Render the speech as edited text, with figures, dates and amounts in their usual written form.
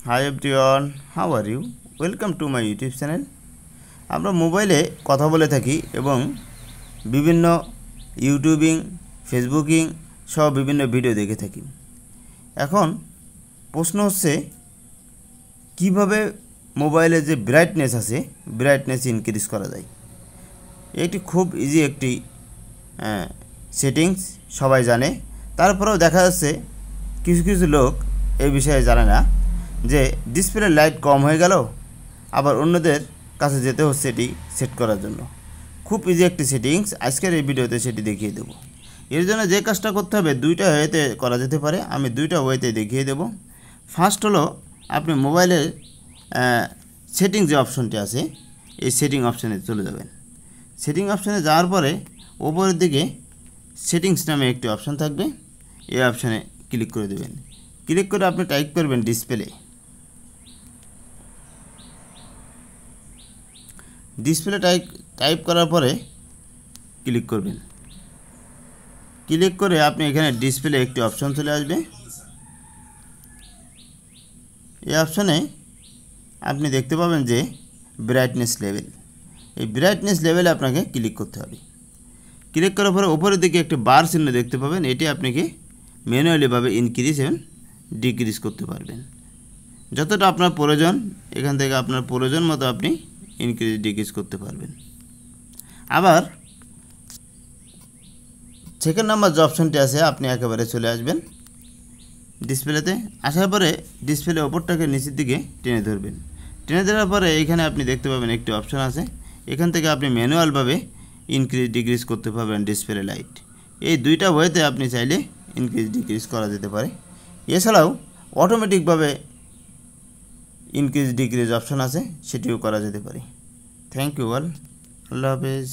Hi everyone, how are you? Welcome to my YouTube channel. আমরা মোবাইলে কথা বলে থাকি এবং বিভিন্ন ইউটিউবিং, ফেসবুকিং সব বিভিন্ন ভিডিও দেখে থাকি। এখন প্রশ্ন হচ্ছে কিভাবে মোবাইলে যে ব্রাইটনেস আছে ব্রাইটনেস ইনক্রিজ করা যায়। এটি খুব ইজি একটি সেটিংস, সবাই জানে। তারপরেও দেখা যাচ্ছে কিছু কিছু লোক এই বিষয়ে জানে না যে ডিসপ্লে লাইট কম হয়ে গেল, আবার অন্যদের কাছে যেতে হচ্ছে এটি সেট করার জন্য। খুব ইজি একটি সেটিংস, আজকের এই ভিডিওতে সেটি দেখিয়ে দেব। এর জন্য যে কাজটা করতে হবে দুইটা ওয়েতে করা যেতে পারে, আমি দুইটা ওয়েতে দেখিয়ে দেব। ফার্স্ট হলো আপনি মোবাইলের সেটিং যে অপশনটি আছে এই সেটিং অপশানে চলে যাবেন। সেটিং অপশানে যাওয়ার পরে ওপরের দিকে সেটিংস নামে একটি অপশান থাকবে, এই অপশানে ক্লিক করে দেবেন। ক্লিক করে আপনি টাইপ করবেন ডিসপ্লে টাইপ করার পরে ক্লিক করবেন। ক্লিক করে আপনি এখানে ডিসপ্লে একটি অপশন চলে আসবে। এই অপশানে আপনি দেখতে পাবেন যে ব্রাইটনেস লেভেল, এই ব্রাইটনেস লেভেলে আপনাকে ক্লিক করতে হবে। ক্লিক করার পরে উপরের দিকে একটি বার চিহ্ন দেখতে পাবেন, এটি আপনাকে ম্যানুয়ালিভাবে ইনক্রিজ এবং ডিক্রিজ করতে পারবেন যতটা আপনার প্রয়োজন। এখান থেকে আপনার প্রয়োজন মতো আপনি ইনক্রিজ ডিক্রিজ করতে পারবেন। আবার সেকেন্ড নাম্বার যে অপশানটি আছে আপনি একেবারে চলে আসবেন ডিসপ্লেতে। আসার পরে ডিসপ্লে ওপরটাকে নিচের দিকে টেনে ধরবেন। টেনে ধরার পরে এইখানে আপনি দেখতে পাবেন একটি অপশান আছে, এখান থেকে আপনি ম্যানুয়ালভাবে ইনক্রিজ ডিক্রিজ করতে পারবেন ডিসপ্লে লাইট। এই দুইটা ওয়েতে আপনি চাইলে ইনক্রিজ ডিক্রিজ করা যেতে পারে। এছাড়াও অটোমেটিকভাবে ইনক্রিজ ডিক্রিজ অপশান আছে, সেটিও করা যেতে পারে। থ্যাংক ইউ অল, আল্লাহ হাফেজ।